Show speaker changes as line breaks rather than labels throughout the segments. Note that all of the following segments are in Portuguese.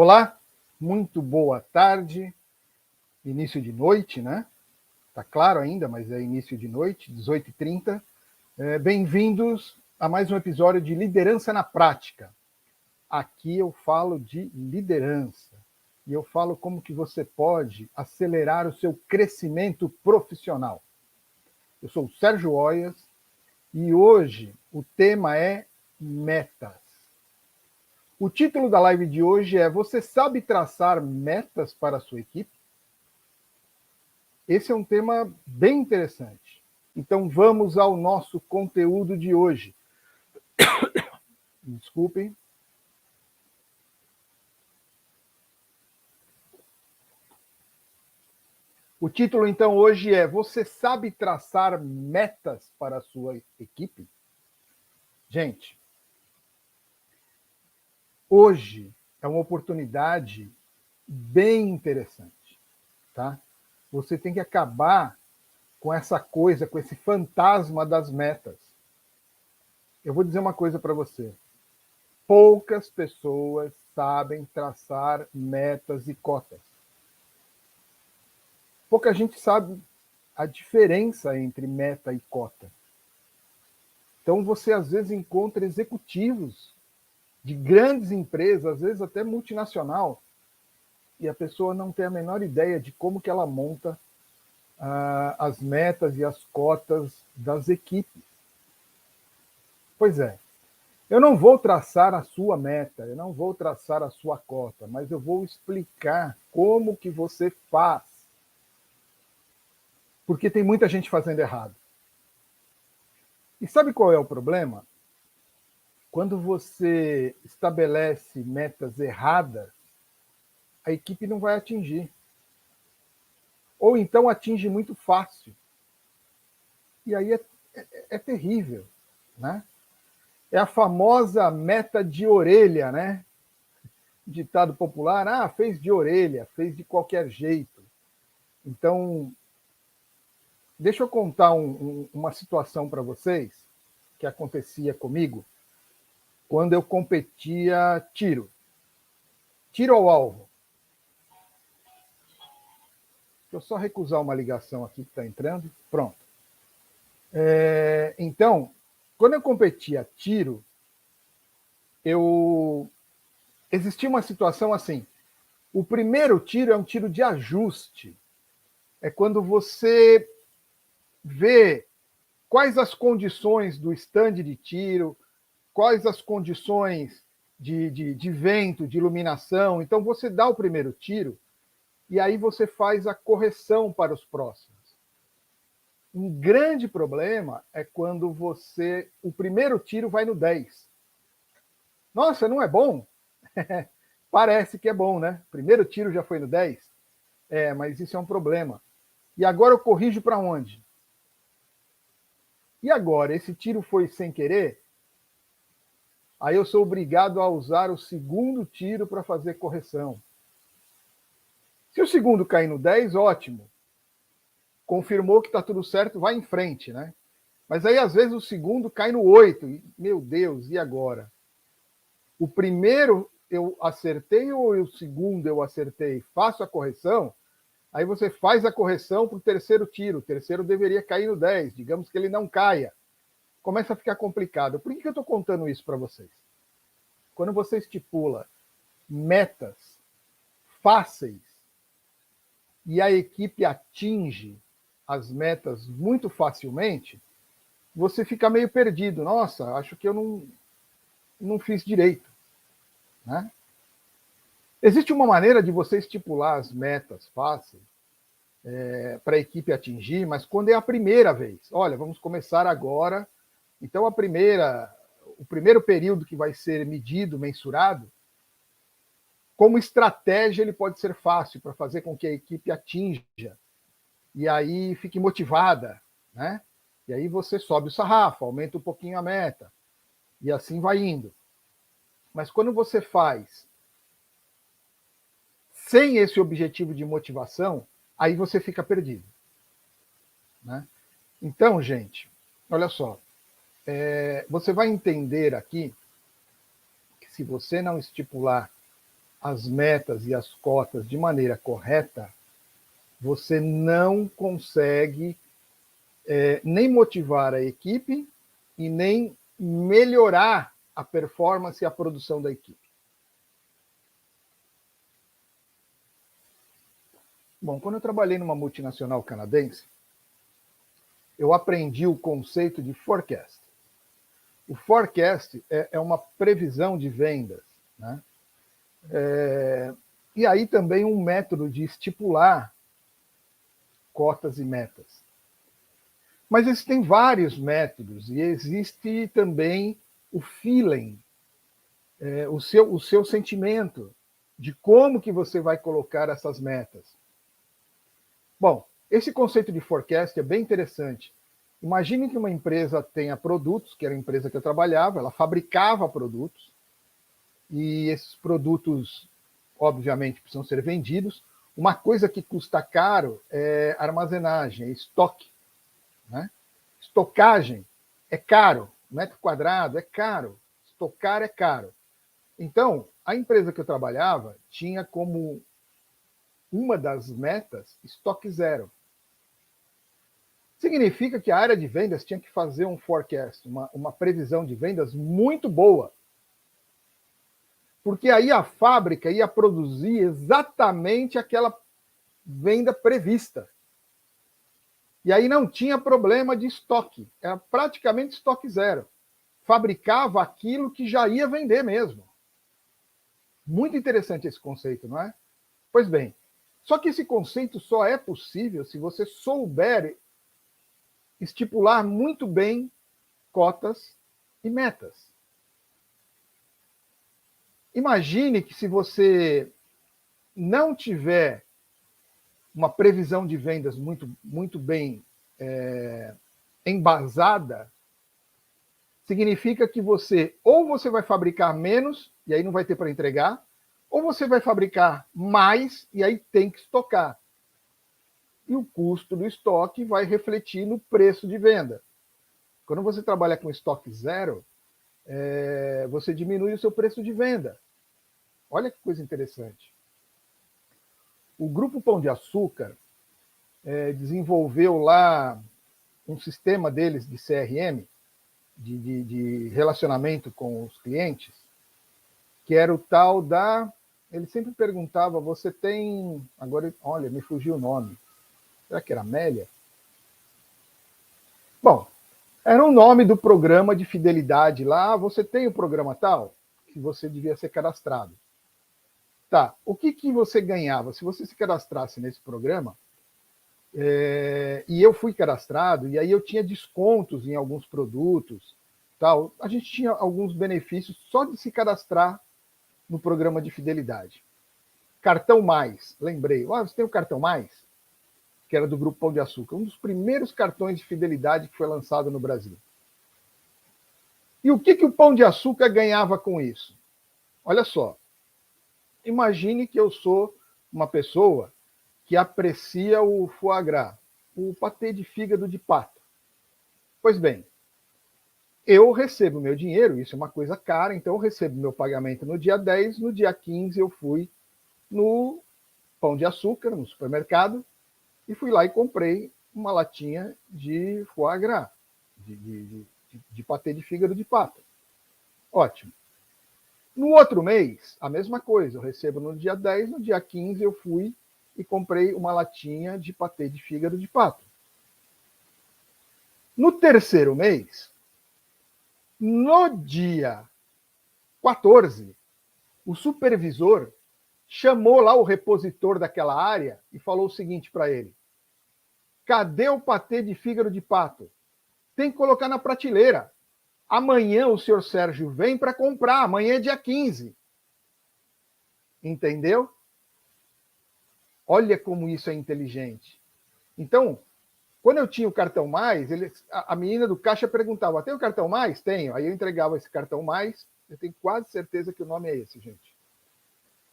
Olá, muito boa tarde, início de noite, né? Tá claro ainda, mas é início de noite, 18h30. Bem-vindos a mais um episódio de Liderança na Prática. Aqui eu falo de liderança e eu falo como que você pode acelerar o seu crescimento profissional. Eu sou o Sérgio Oias e hoje o tema é metas. O título da live de hoje é: Você sabe traçar metas para a sua equipe? Esse é um tema bem interessante. Então vamos ao nosso conteúdo de hoje. Desculpem. O título então hoje é: Você sabe traçar metas para a sua equipe? Gente, hoje é uma oportunidade bem interessante, tá? Você tem que acabar com essa coisa, com esse fantasma das metas. Eu vou dizer uma coisa para você. Poucas pessoas sabem traçar metas e cotas. Pouca gente sabe a diferença entre meta e cota. Então você às vezes encontra executivos de grandes empresas, às vezes até multinacional, e a pessoa não tem a menor ideia de como que ela monta as metas e as cotas das equipes. Pois é, eu não vou traçar a sua meta, eu não vou traçar a sua cota, mas eu vou explicar como que você faz. Porque tem muita gente fazendo errado. E sabe qual é o problema? Quando você estabelece metas erradas, a equipe não vai atingir. Ou então atinge muito fácil. E aí é terrível, né? É a famosa meta de orelha, né? Ditado popular, fez de orelha, fez de qualquer jeito. Então, deixa eu contar uma situação para vocês que acontecia comigo quando eu competia tiro. Tiro ao alvo. Deixa eu só recusar uma ligação aqui que está entrando. Pronto. Então, quando eu competia tiro, existia uma situação assim. O primeiro tiro é um tiro de ajuste. É quando você vê quais as condições do stand de tiro, quais as condições de vento, de iluminação. Então, você dá o primeiro tiro e aí você faz a correção para os próximos. Um grande problema é quando o primeiro tiro vai no 10. Nossa, não é bom? Parece que é bom, né? Primeiro tiro já foi no 10. Mas isso é um problema. E agora eu corrijo para onde? E agora, esse tiro foi sem querer? Aí eu sou obrigado a usar o segundo tiro para fazer correção. Se o segundo cair no 10, ótimo. Confirmou que está tudo certo, vai em frente, né? Mas aí, às vezes, o segundo cai no 8. E, meu Deus, e agora? O primeiro eu acertei ou o segundo eu acertei? Faço a correção? Aí você faz a correção para o terceiro tiro. O terceiro deveria cair no 10. Digamos que ele não caia. Começa a ficar complicado. Por que eu estou contando isso para vocês? Quando você estipula metas fáceis e a equipe atinge as metas muito facilmente, você fica meio perdido. Nossa, acho que eu não fiz direito, né? Existe uma maneira de você estipular as metas fáceis para a equipe atingir, mas quando é a primeira vez. Olha, vamos começar agora. Então, o primeiro período que vai ser medido, mensurado, como estratégia, ele pode ser fácil para fazer com que a equipe atinja e aí fique motivada, né? E aí você sobe o sarrafo, aumenta um pouquinho a meta e assim vai indo. Mas quando você faz sem esse objetivo de motivação, aí você fica perdido, né? Então, gente, olha só, você vai entender aqui que se você não estipular as metas e as cotas de maneira correta, você não consegue nem motivar a equipe e nem melhorar a performance e a produção da equipe. Bom, quando eu trabalhei numa multinacional canadense, eu aprendi o conceito de forecast. O forecast é uma previsão de vendas, né? E aí também um método de estipular cotas e metas. Mas existem vários métodos e existe também o feeling, o seu sentimento de como que você vai colocar essas metas. Bom, esse conceito de forecast é bem interessante. Imagine que uma empresa tenha produtos, que era a empresa que eu trabalhava, ela fabricava produtos, e esses produtos, obviamente, precisam ser vendidos. Uma coisa que custa caro é armazenagem, é estoque, né? Estocagem é caro, metro quadrado é caro, estocar é caro. Então, a empresa que eu trabalhava tinha como uma das metas estoque zero. Significa que a área de vendas tinha que fazer um forecast, uma previsão de vendas muito boa. Porque aí a fábrica ia produzir exatamente aquela venda prevista. E aí não tinha problema de estoque, era praticamente estoque zero. Fabricava aquilo que já ia vender mesmo. Muito interessante esse conceito, não é? Pois bem, só que esse conceito só é possível se você souber estipular muito bem cotas e metas. Imagine que se você não tiver uma previsão de vendas muito bem embasada, significa que você vai fabricar menos, e aí não vai ter para entregar, ou você vai fabricar mais, e aí tem que estocar. E o custo do estoque vai refletir no preço de venda. Quando você trabalha com estoque zero, você diminui o seu preço de venda. Olha que coisa interessante. O Grupo Pão de Açúcar desenvolveu lá um sistema deles de CRM, de relacionamento com os clientes, que era o tal da... Ele sempre perguntava, você tem... Agora, olha, me fugiu o nome. Será que era Amélia? Bom, era o nome do programa de fidelidade lá. Você tem o programa tal? Que você devia ser cadastrado. Tá, o que você ganhava? Se você se cadastrasse nesse programa, e eu fui cadastrado, e aí eu tinha descontos em alguns produtos, tal. A gente tinha alguns benefícios só de se cadastrar no programa de fidelidade. Cartão Mais, lembrei. Você tem o Cartão Mais? Que era do Grupo Pão de Açúcar, um dos primeiros cartões de fidelidade que foi lançado no Brasil. E o que o Pão de Açúcar ganhava com isso? Olha só, imagine que eu sou uma pessoa que aprecia o foie gras, o patê de fígado de pato. Pois bem, eu recebo meu dinheiro, isso é uma coisa cara, então eu recebo meu pagamento no dia 10, no dia 15 eu fui no Pão de Açúcar, no supermercado, e fui lá e comprei uma latinha de foie gras, de patê de fígado de pato. Ótimo. No outro mês, a mesma coisa. Eu recebo no dia 10, no dia 15 eu fui e comprei uma latinha de patê de fígado de pato. No terceiro mês, no dia 14, o supervisor chamou lá o repositor daquela área e falou o seguinte para ele: cadê o patê de fígado de pato? Tem que colocar na prateleira. Amanhã o senhor Sérgio vem para comprar, amanhã é dia 15. Entendeu? Olha como isso é inteligente. Então, quando eu tinha o Cartão Mais, a menina do caixa perguntava, tem o Cartão Mais? Tenho. Aí eu entregava esse Cartão Mais, eu tenho quase certeza que o nome é esse, gente.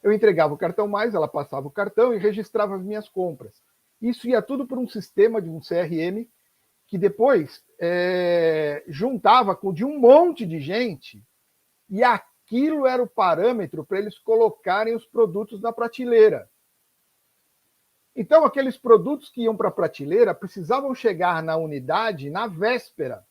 Eu entregava o Cartão Mais, ela passava o cartão e registrava as minhas compras. Isso ia tudo por um sistema de um CRM, que depois juntava com de um monte de gente, e aquilo era o parâmetro para eles colocarem os produtos na prateleira. Então, aqueles produtos que iam para a prateleira precisavam chegar na unidade na véspera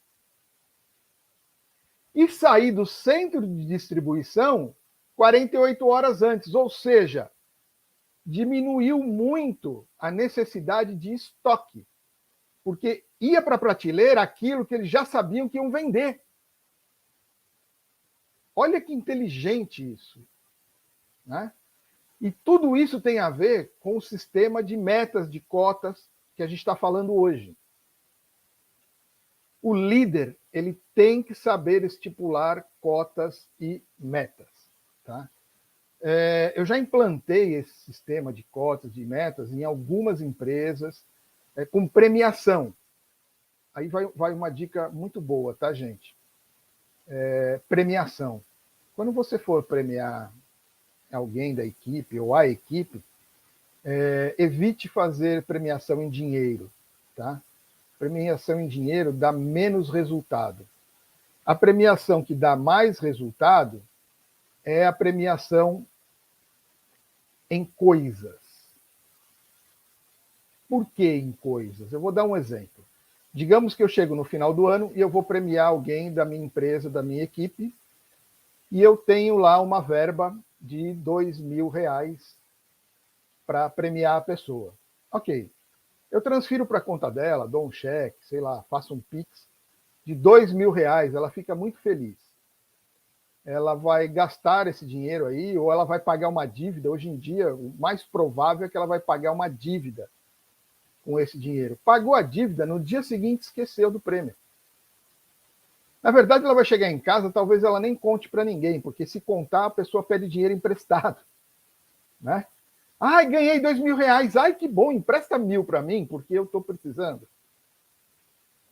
e sair do centro de distribuição 48 horas antes, ou seja, diminuiu muito a necessidade de estoque, porque ia para a prateleira aquilo que eles já sabiam que iam vender. Olha que inteligente isso, né? E tudo isso tem a ver com o sistema de metas, de cotas que a gente está falando hoje. O líder, ele tem que saber estipular cotas e metas, tá? Eu já implantei esse sistema de cotas, de metas em algumas empresas, com premiação. Aí vai uma dica muito boa, tá, gente? Premiação. Quando você for premiar alguém da equipe ou a equipe, evite fazer premiação em dinheiro, tá? Premiação em dinheiro dá menos resultado. A premiação que dá mais resultado é a premiação em coisas. Por que em coisas? Eu vou dar um exemplo. Digamos que eu chego no final do ano e eu vou premiar alguém da minha empresa, da minha equipe, e eu tenho lá uma verba de R$2.000 para premiar a pessoa. Ok. Eu transfiro para a conta dela, dou um cheque, sei lá, faço um Pix de R$2.000, ela fica muito feliz. Ela vai gastar esse dinheiro aí, ou ela vai pagar uma dívida. Hoje em dia, o mais provável é que ela vai pagar uma dívida com esse dinheiro. Pagou a dívida, no dia seguinte esqueceu do prêmio. Na verdade, ela vai chegar em casa, talvez ela nem conte para ninguém, porque se contar, a pessoa pede dinheiro emprestado, né? Ai, ganhei R$2.000. Ai, que bom, empresta 1.000 para mim, porque eu estou precisando.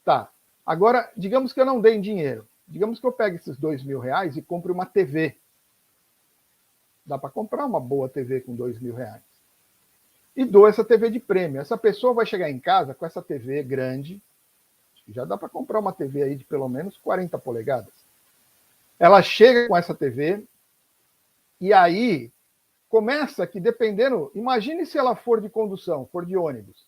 Tá. Agora, digamos que eu não dei dinheiro. Digamos que eu pegue esses R$2.000 e compre uma TV. Dá para comprar uma boa TV com R$2.000. E dou essa TV de prêmio. Essa pessoa vai chegar em casa com essa TV grande. Já dá para comprar uma TV aí de pelo menos 40 polegadas. Ela chega com essa TV e aí começa que, dependendo... Imagine se ela for de condução, for de ônibus.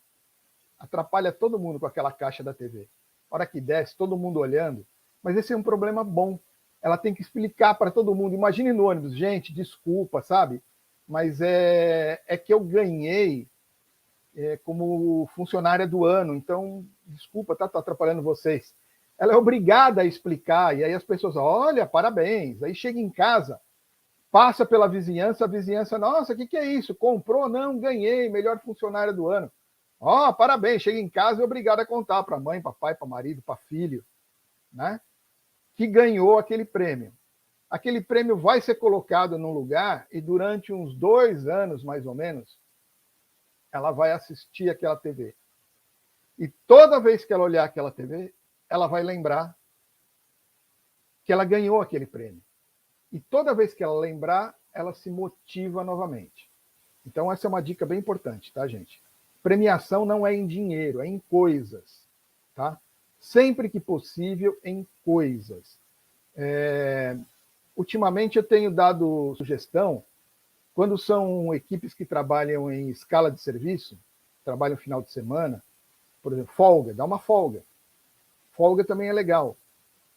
Atrapalha todo mundo com aquela caixa da TV. A hora que desce, todo mundo olhando. Mas esse é um problema bom. Ela tem que explicar para todo mundo. Imagine no ônibus, gente, desculpa, sabe? Mas é que eu ganhei como funcionária do ano, então, desculpa, tá atrapalhando vocês. Ela é obrigada a explicar, e aí as pessoas, olha, parabéns. Aí chega em casa, passa pela vizinhança, a vizinhança, nossa, o que é isso? Comprou? Não, ganhei, melhor funcionária do ano. Ó, parabéns, chega em casa e é obrigado a contar para mãe, para pai, para marido, para filho, né? Que ganhou aquele prêmio. Aquele prêmio vai ser colocado num lugar e durante uns 2 anos, mais ou menos, ela vai assistir aquela TV. E toda vez que ela olhar aquela TV, ela vai lembrar que ela ganhou aquele prêmio. E toda vez que ela lembrar, ela se motiva novamente. Então, essa é uma dica bem importante, tá, gente? Premiação não é em dinheiro, é em coisas, tá? Sempre que possível, em coisas. Ultimamente, eu tenho dado sugestão, quando são equipes que trabalham em escala de serviço, trabalham final de semana, por exemplo, folga, dá uma folga. Folga também é legal.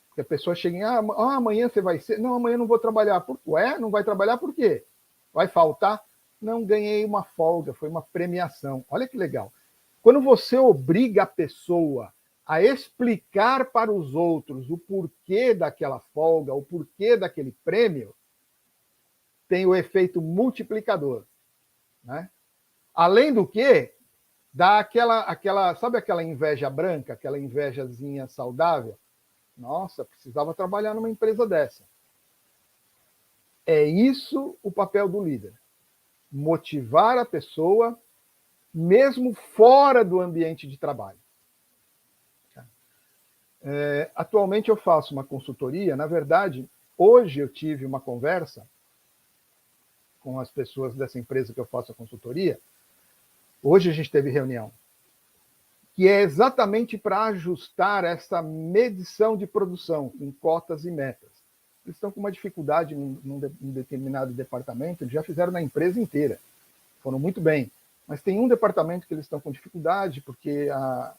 Porque a pessoa chega em, amanhã você vai ser... Não, amanhã eu não vou trabalhar. Ué, não vai trabalhar por quê? Vai faltar? Não, ganhei uma folga, foi uma premiação. Olha que legal. Quando você obriga a pessoa a explicar para os outros o porquê daquela folga, o porquê daquele prêmio, tem o efeito multiplicador, né? Além do que, dá sabe aquela inveja branca, aquela invejazinha saudável? Nossa, precisava trabalhar numa empresa dessa. É isso o papel do líder. Motivar a pessoa, mesmo fora do ambiente de trabalho. Atualmente eu faço uma consultoria. Na verdade, hoje eu tive uma conversa com as pessoas dessa empresa que eu faço a consultoria. Hoje a gente teve reunião, que é exatamente para ajustar essa medição de produção em cotas e metas. eles estão com uma dificuldade num determinado departamento, eles já fizeram na empresa inteira, foram muito bem. Mas tem um departamento que eles estão com dificuldade, porque a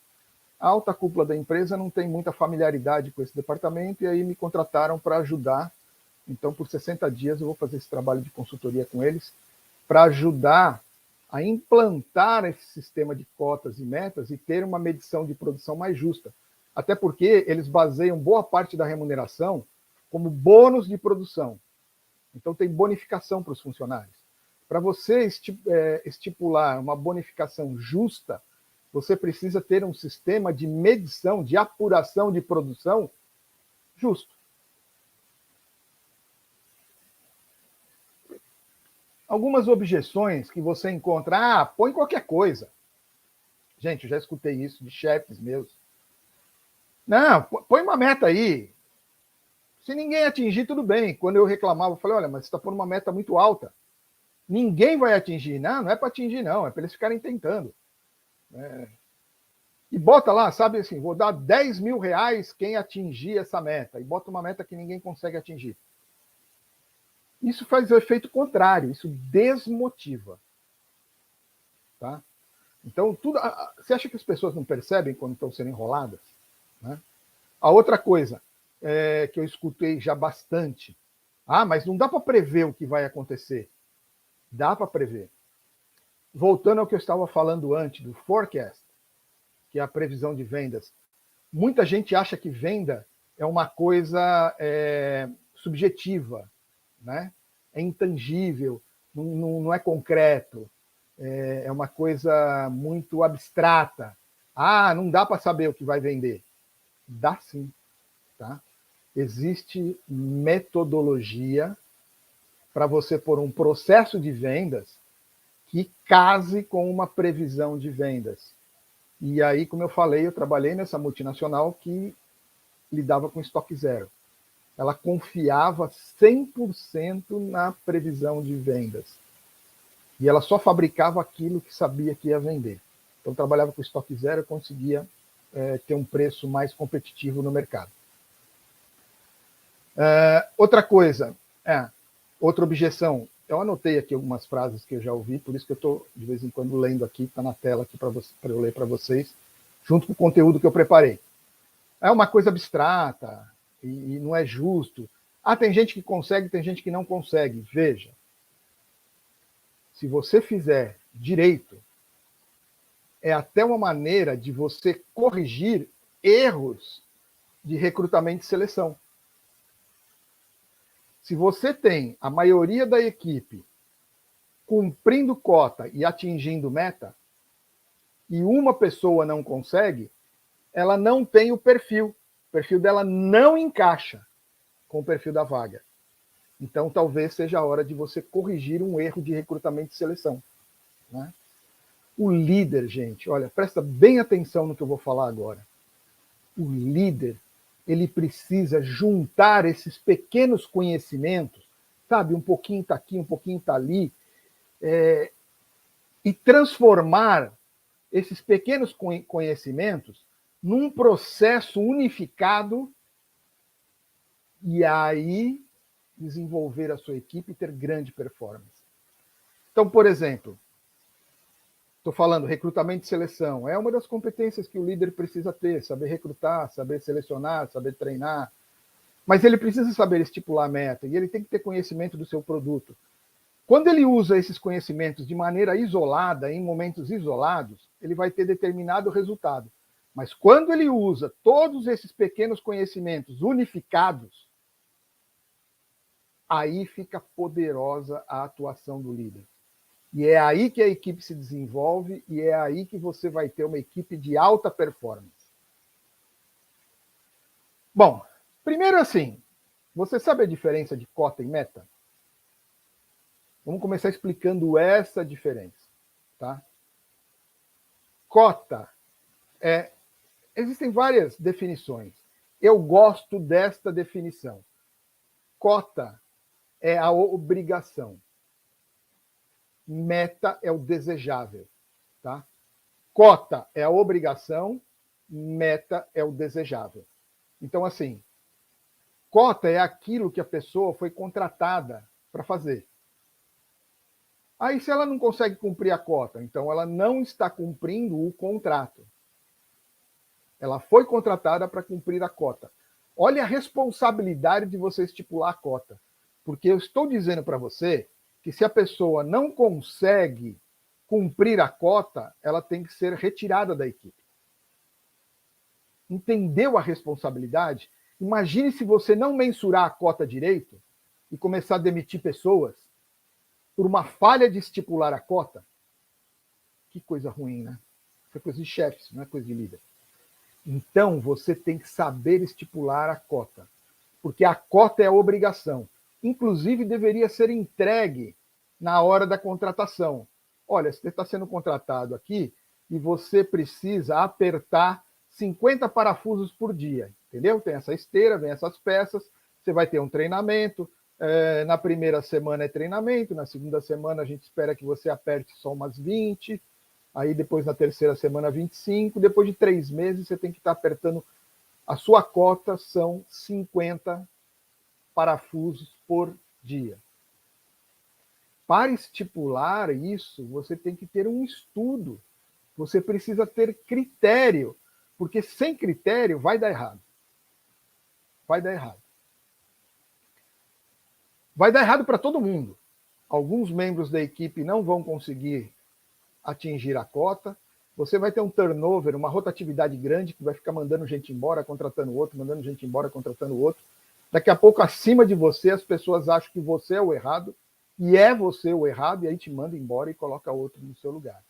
alta cúpula da empresa não tem muita familiaridade com esse departamento, e aí me contrataram para ajudar. Então, por 60 dias, eu vou fazer esse trabalho de consultoria com eles, para ajudar a implantar esse sistema de cotas e metas e ter uma medição de produção mais justa. Até porque eles baseiam boa parte da remuneração como bônus de produção. Então, tem bonificação para os funcionários. Para você estipular uma bonificação justa, você precisa ter um sistema de medição, de apuração de produção justo. Algumas objeções que você encontra, põe qualquer coisa. Gente, eu já escutei isso de chefes meus. Não, põe uma meta aí. Se ninguém atingir, tudo bem. Quando eu reclamava, eu falei, olha, mas você está pondo uma meta muito alta. Ninguém vai atingir. Não, não é para atingir, não. É para eles ficarem tentando. E bota lá, sabe assim, vou dar 10 mil reais quem atingir essa meta. E bota uma meta que ninguém consegue atingir. Isso faz o efeito contrário, isso desmotiva. Tá? Então, você acha que as pessoas não percebem quando estão sendo enroladas? Né? A outra coisa que eu escutei já bastante, mas não dá para prever o que vai acontecer. Dá para prever. Voltando ao que eu estava falando antes, do forecast, que é a previsão de vendas. Muita gente acha que venda é uma coisa subjetiva, né? É intangível, não é concreto, é uma coisa muito abstrata. Não dá para saber o que vai vender. Dá sim. Tá? Existe metodologia para você pôr um processo de vendas que case com uma previsão de vendas. E aí, como eu falei, eu trabalhei nessa multinacional que lidava com estoque zero. Ela confiava 100% na previsão de vendas. E ela só fabricava aquilo que sabia que ia vender. Então, trabalhava com estoque zero e conseguia ter um preço mais competitivo no mercado. Outra coisa, outra objeção. Eu anotei aqui algumas frases que eu já ouvi, por isso que eu estou, de vez em quando, lendo aqui, está na tela aqui para eu ler para vocês, junto com o conteúdo que eu preparei. É uma coisa abstrata, e não é justo. Tem gente que consegue, tem gente que não consegue. Veja, se você fizer direito, é até uma maneira de você corrigir erros de recrutamento e seleção. Se você tem a maioria da equipe cumprindo cota e atingindo meta, e uma pessoa não consegue, ela não tem o perfil. O perfil dela não encaixa com o perfil da vaga. Então, talvez seja a hora de você corrigir um erro de recrutamento e seleção. Né? O líder, gente, olha, presta bem atenção no que eu vou falar agora. O líder, ele precisa juntar esses pequenos conhecimentos, sabe, um pouquinho está aqui, um pouquinho está ali, e transformar esses pequenos conhecimentos num processo unificado e aí desenvolver a sua equipe e ter grande performance. Então, por exemplo, estou falando recrutamento e seleção, é uma das competências que o líder precisa ter, saber recrutar, saber selecionar, saber treinar, mas ele precisa saber estipular a meta e ele tem que ter conhecimento do seu produto. Quando ele usa esses conhecimentos de maneira isolada, em momentos isolados, ele vai ter determinado resultado. Mas quando ele usa todos esses pequenos conhecimentos unificados, aí fica poderosa a atuação do líder. E é aí que a equipe se desenvolve e é aí que você vai ter uma equipe de alta performance. Bom, primeiro assim, você sabe a diferença de cota e meta? Vamos começar explicando essa diferença. Tá? Cota existem várias definições. Eu gosto desta definição. Cota é a obrigação. Meta é o desejável. Tá? Cota é a obrigação, meta é o desejável. Então, assim, Cota é aquilo que a pessoa foi contratada para fazer. Aí, se ela não consegue cumprir a cota, então ela não está cumprindo o contrato. Ela foi contratada para cumprir a cota. Olha a responsabilidade de você estipular a cota. Porque eu estou dizendo para você que se a pessoa não consegue cumprir a cota, ela tem que ser retirada da equipe. Entendeu a responsabilidade? Imagine se você não mensurar a cota direito e começar a demitir pessoas por uma falha de estipular a cota. Que coisa ruim, né? Isso é coisa de chefes, não é coisa de líder. Então, você tem que saber estipular a cota, porque a cota é a obrigação. Inclusive, deveria ser entregue na hora da contratação. Olha, você está sendo contratado aqui e você precisa apertar 50 parafusos por dia, entendeu? Tem essa esteira, vem essas peças, você vai ter um treinamento, na primeira semana é treinamento, na segunda semana a gente espera que você aperte só umas 20, aí depois na terceira semana 25, depois de 3 meses você tem que estar apertando, a sua cota são 50 parafusos por dia. Para estipular isso, você tem que ter um estudo, você precisa ter critério, porque sem critério vai dar errado. Vai dar errado. Vai dar errado para todo mundo. Alguns membros da equipe não vão conseguir atingir a cota, você vai ter um turnover, uma rotatividade grande, que vai ficar mandando gente embora, contratando outro, mandando gente embora, contratando outro. Daqui a pouco, acima de você, as pessoas acham que você é o errado, e é você o errado, e aí te manda embora e coloca outro no seu lugar.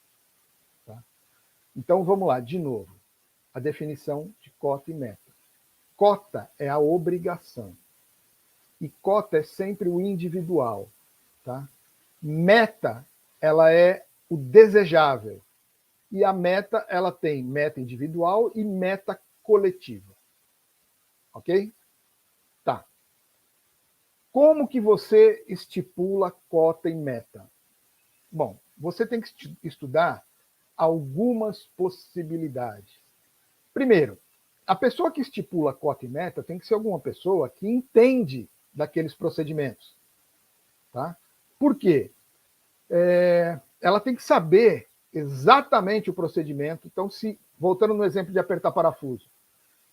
Tá? Então, vamos lá, de novo. A definição de cota e meta. Cota é a obrigação. E cota é sempre o individual. Tá? Meta, ela é o desejável. E a meta, ela tem meta individual e meta coletiva. Ok? Tá. Como que você estipula cota e meta? Bom, você tem que estudar algumas possibilidades. Primeiro, a pessoa que estipula cota e meta tem que ser alguma pessoa que entende daqueles procedimentos. Tá? Por quê? Ela tem que saber exatamente o procedimento. Então, voltando no exemplo de apertar parafuso,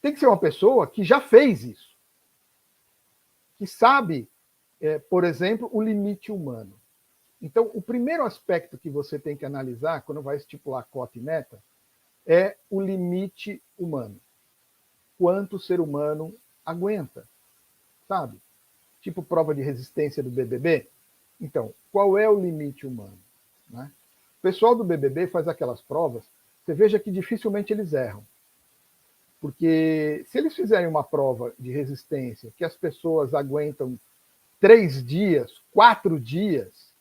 tem que ser uma pessoa que já fez isso, que sabe, por exemplo, o limite humano. Então, o primeiro aspecto que você tem que analisar quando vai estipular cota e meta é o limite humano. Quanto o ser humano aguenta, sabe? Tipo prova de resistência do BBB. Então, qual é o limite humano? Né? O pessoal do BBB faz aquelas provas, você veja que dificilmente eles erram. Porque se eles fizerem uma prova de resistência que as pessoas aguentam 3 dias, 4 dias,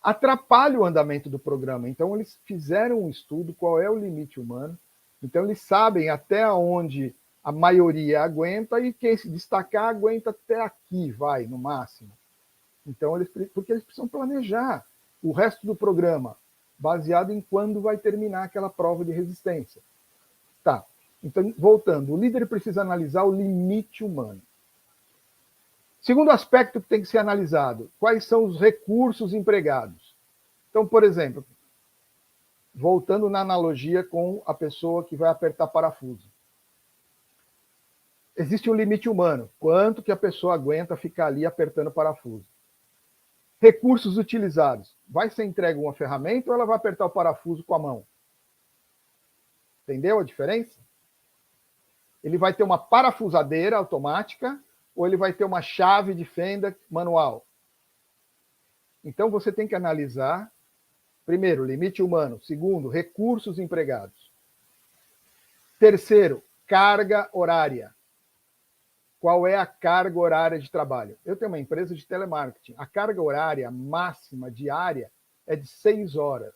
atrapalha o andamento do programa. Então, eles fizeram um estudo, qual é o limite humano. Então, eles sabem até onde a maioria aguenta e quem se destacar aguenta até aqui, vai, no máximo. Então, porque eles precisam planejar o resto do programa, baseado em quando vai terminar aquela prova de resistência. Tá. Então, voltando, o líder precisa analisar o limite humano. Segundo aspecto que tem que ser analisado, quais são os recursos empregados? Então, por exemplo, voltando na analogia com a pessoa que vai apertar parafuso. Existe um limite humano, quanto que a pessoa aguenta ficar ali apertando parafuso. Recursos utilizados. Vai ser entregue uma ferramenta ou ela vai apertar o parafuso com a mão? Entendeu a diferença? Ele vai ter uma parafusadeira automática ou ele vai ter uma chave de fenda manual? Então, você tem que analisar, primeiro, limite humano. Segundo, recursos empregados. Terceiro, carga horária. Qual é a carga horária de trabalho? Eu tenho uma empresa de telemarketing. A carga horária máxima diária é de 6 horas,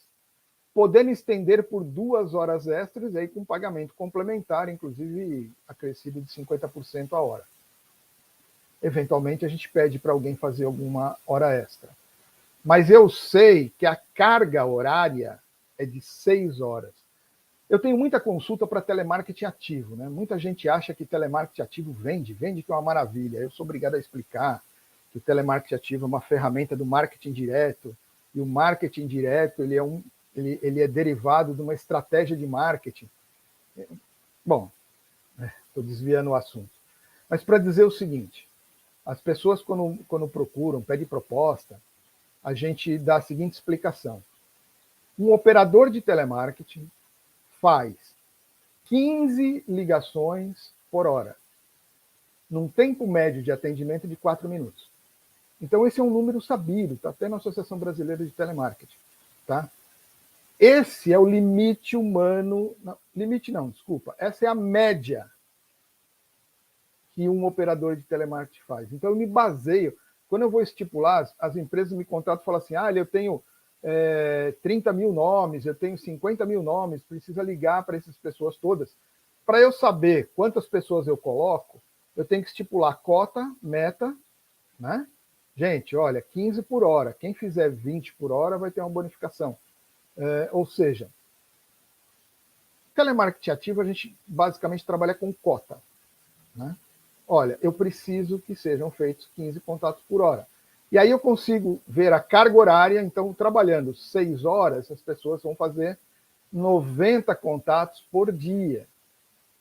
podendo estender por 2 horas extras, aí com pagamento complementar, inclusive acrescido de 50% a hora. Eventualmente, a gente pede para alguém fazer alguma hora extra. Mas eu sei que a carga horária é de 6 horas. Eu tenho muita consulta para telemarketing ativo, né? Muita gente acha que telemarketing ativo vende que é uma maravilha. Eu sou obrigado a explicar que o telemarketing ativo é uma ferramenta do marketing direto, e o marketing direto ele é derivado de uma estratégia de marketing. Bom, estou desviando o assunto. Mas para dizer o seguinte, as pessoas quando procuram, pedem proposta, a gente dá a seguinte explicação. Um operador de telemarketing faz 15 ligações por hora, num tempo médio de atendimento de 4 minutos. Então, esse é um número sabido, está até na Associação Brasileira de Telemarketing. Tá? Esse é o limite humano. Não, limite não, desculpa. Essa é a média que um operador de telemarketing faz. Então, eu me baseio. Quando eu vou estipular, as empresas me contratam e falam assim: eu tenho 30 mil nomes, eu tenho 50 mil nomes, precisa ligar para essas pessoas todas. Para eu saber quantas pessoas eu coloco, eu tenho que estipular cota, meta, né? Gente, olha, 15 por hora. Quem fizer 20 por hora vai ter uma bonificação. Ou seja, telemarketing ativo a gente basicamente trabalha com cota, né? Olha, eu preciso que sejam feitos 15 contatos por hora. E aí eu consigo ver a carga horária, então, trabalhando 6 horas, as pessoas vão fazer 90 contatos por dia.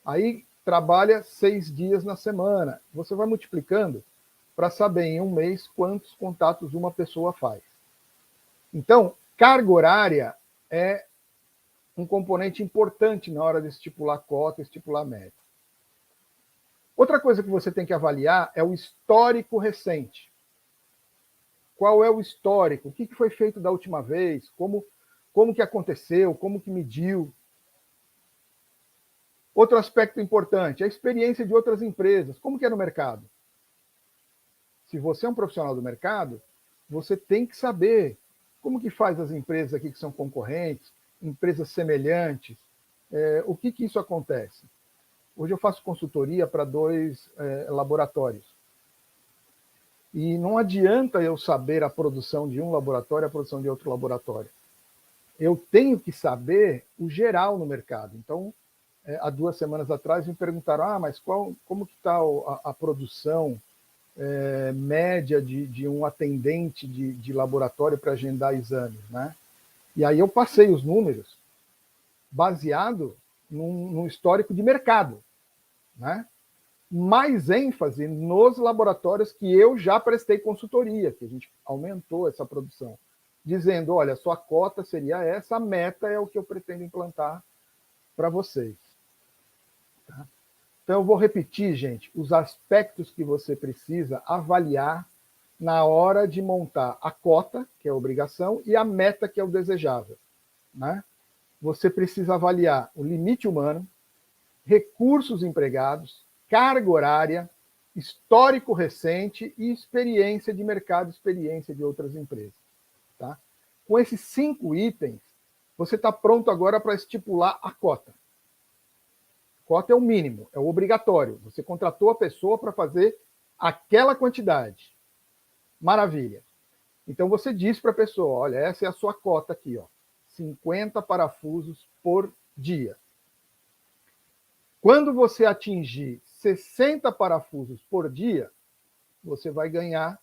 Aí trabalha 6 dias na semana. Você vai multiplicando para saber em um mês quantos contatos uma pessoa faz. Então, carga horária é um componente importante na hora de estipular cota, estipular meta. Outra coisa que você tem que avaliar é o histórico recente. Qual é o histórico? O que foi feito da última vez? Como que aconteceu? Como que mediu? Outro aspecto importante, a experiência de outras empresas. Como que é no mercado? Se você é um profissional do mercado, você tem que saber como que faz as empresas aqui que são concorrentes, empresas semelhantes, o que isso acontece. Hoje eu faço consultoria para 2 laboratórios. E não adianta eu saber a produção de um laboratório e a produção de outro laboratório. Eu tenho que saber o geral no mercado. Então, há 2 semanas atrás me perguntaram, mas como que está a produção média de um atendente de laboratório para agendar exames, né? E aí eu passei os números baseado num histórico de mercado, né? Mais ênfase nos laboratórios que eu já prestei consultoria, que a gente aumentou essa produção, dizendo, olha, sua cota seria essa, a meta é o que eu pretendo implantar para vocês. Tá? Então, eu vou repetir, gente, os aspectos que você precisa avaliar na hora de montar a cota, que é a obrigação, e a meta, que é o desejável. Né? Você precisa avaliar o limite humano, recursos empregados, carga horária, histórico recente e experiência de mercado, experiência de outras empresas. Tá? Com esses 5 itens, você está pronto agora para estipular a cota. Cota é o mínimo, é o obrigatório. Você contratou a pessoa para fazer aquela quantidade. Maravilha. Então você diz para a pessoa, olha, essa é a sua cota aqui, ó, 50 parafusos por dia. Quando você atingir 60 parafusos por dia, você vai ganhar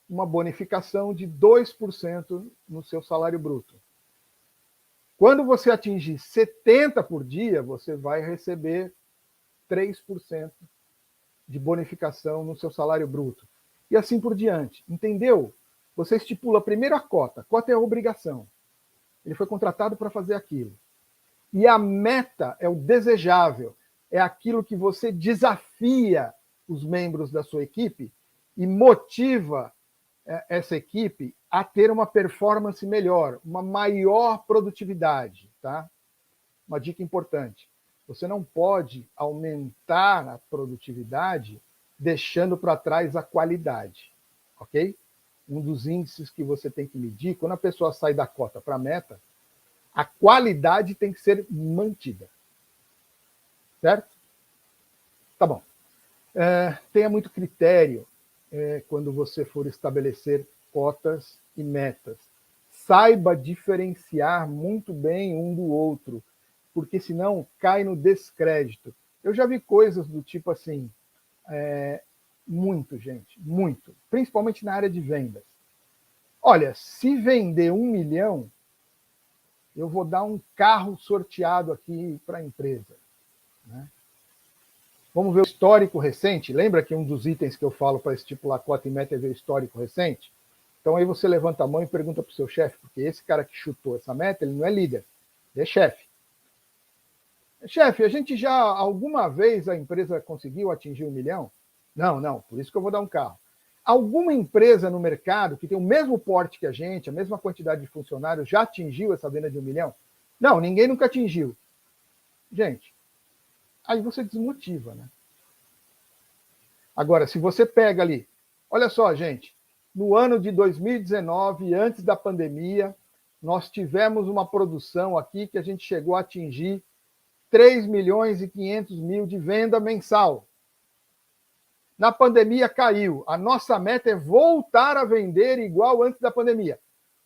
uma bonificação de 2% no seu salário bruto. Quando você atingir 70 por dia, você vai receber 3% de bonificação no seu salário bruto. E assim por diante. Entendeu? Você estipula primeiro a cota. Cota é a obrigação. Ele foi contratado para fazer aquilo. E a meta é o desejável. É aquilo que você desafia os membros da sua equipe e motiva essa equipe a ter uma performance melhor, uma maior produtividade, tá? Uma dica importante. Você não pode aumentar a produtividade deixando para trás a qualidade, ok? Um dos índices que você tem que medir, quando a pessoa sai da cota para a meta, a qualidade tem que ser mantida. Certo? Tá bom. Tenha muito critério quando você for estabelecer cotas e metas. Saiba diferenciar muito bem um do outro, porque senão cai no descrédito. Eu já vi coisas do tipo assim, muito, gente, muito, principalmente na área de vendas. Olha, se vender 1 milhão, eu vou dar um carro sorteado aqui para a empresa, né? Vamos ver o histórico recente. Lembra que um dos itens que eu falo para estipular cota e meta é ver o histórico recente? Então aí você levanta a mão e pergunta para o seu chefe, porque esse cara que chutou essa meta, ele não é líder, ele é chefe. Chefe, a gente já, alguma vez a empresa conseguiu atingir 1 milhão? Não, por isso que eu vou dar um carro. Alguma empresa no mercado que tem o mesmo porte que a gente, a mesma quantidade de funcionários, já atingiu essa venda de 1 milhão? Não, ninguém nunca atingiu. Gente, aí você desmotiva, né? Agora, se você pega ali, olha só, gente, no ano de 2019, antes da pandemia, nós tivemos uma produção aqui que a gente chegou a atingir 3 milhões e 500 mil de venda mensal. Na pandemia caiu. A nossa meta é voltar a vender igual antes da pandemia.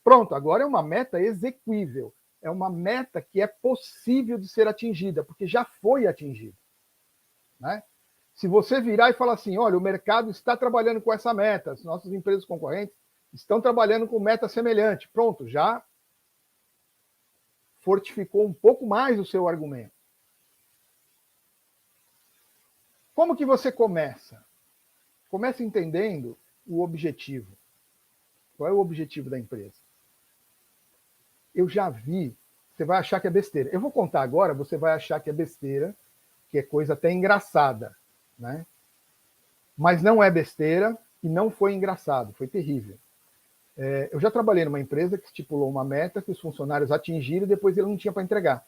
Pronto, agora é uma meta exequível. É uma meta que é possível de ser atingida, porque já foi atingida, né? Se você virar e falar assim, olha, o mercado está trabalhando com essa meta, as nossas empresas concorrentes estão trabalhando com meta semelhante, pronto, já fortificou um pouco mais o seu argumento. Como que você começa? Comece entendendo o objetivo. Qual é o objetivo da empresa? Eu já vi, você vai achar que é besteira. Eu vou contar agora, você vai achar que é besteira, que é coisa até engraçada, né? Mas não é besteira e não foi engraçado, foi terrível. Eu já trabalhei numa empresa que estipulou uma meta que os funcionários atingiram e depois ele não tinha para entregar.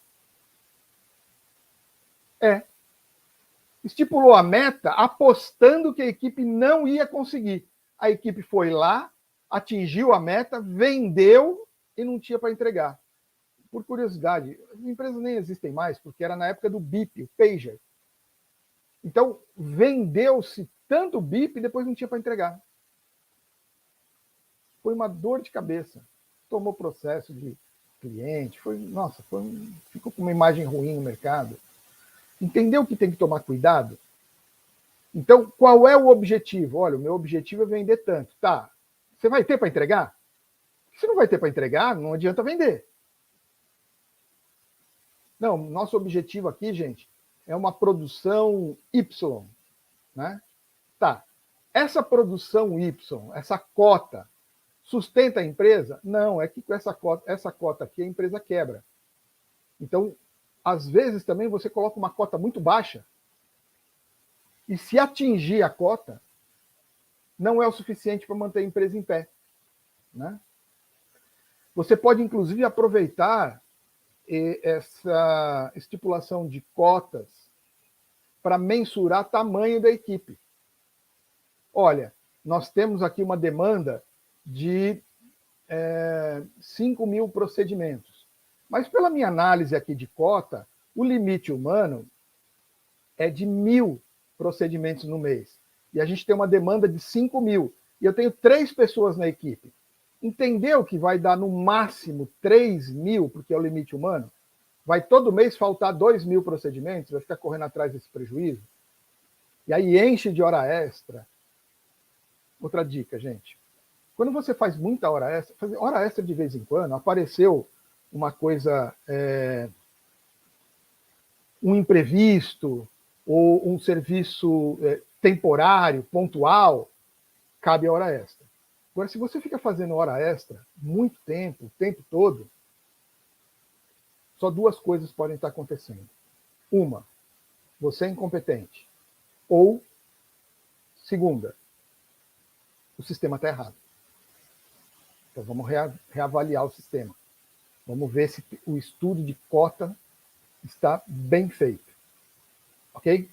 Estipulou a meta apostando que a equipe não ia conseguir. A equipe foi lá, atingiu a meta, vendeu e não tinha para entregar. Por curiosidade, as empresas nem existem mais, porque era na época do BIP, o pager. Então, vendeu-se tanto o BIP e depois não tinha para entregar. Foi uma dor de cabeça. Tomou processo de cliente, ficou com uma imagem ruim no mercado. Entendeu que tem que tomar cuidado? Então, qual é o objetivo? Olha, o meu objetivo é vender tanto. Tá, você vai ter para entregar? Se não vai ter para entregar, não adianta vender. Não, nosso objetivo aqui, gente, é uma produção Y, né? Tá, essa produção Y, essa cota, sustenta a empresa? Não, é que com essa cota aqui a empresa quebra. Então, às vezes também você coloca uma cota muito baixa e se atingir a cota, não é o suficiente para manter a empresa em pé, né? Você pode, inclusive, aproveitar essa estipulação de cotas para mensurar tamanho da equipe. Olha, nós temos aqui uma demanda de 5 mil procedimentos. Mas pela minha análise aqui de cota, o limite humano é de 1.000 procedimentos no mês. E a gente tem uma demanda de 5 mil. E eu tenho 3 pessoas na equipe. Entendeu que vai dar no máximo 3 mil, porque é o limite humano? Vai todo mês faltar 2 mil procedimentos? Vai ficar correndo atrás desse prejuízo? E aí enche de hora extra. Outra dica, gente. Quando você faz muita hora extra, fazer hora extra de vez em quando, apareceu uma coisa, um imprevisto, ou um serviço temporário, pontual, cabe a hora extra. Agora, se você fica fazendo hora extra muito tempo, o tempo todo, só 2 coisas podem estar acontecendo. Uma, você é incompetente. Ou, segunda, o sistema está errado. Então, vamos reavaliar o sistema. Vamos ver se o estudo de cota está bem feito. Ok?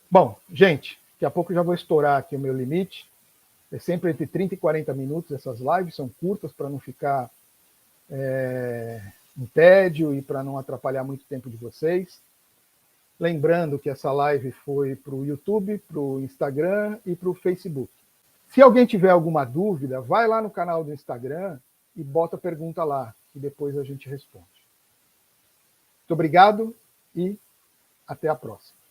Bom, gente, daqui a pouco eu já vou estourar aqui o meu limite. É sempre entre 30 e 40 minutos essas lives, são curtas para não ficar em tédio e para não atrapalhar muito tempo de vocês. Lembrando que essa live foi para o YouTube, para o Instagram e para o Facebook. Se alguém tiver alguma dúvida, vai lá no canal do Instagram e bota a pergunta lá, que depois a gente responde. Muito obrigado e até a próxima.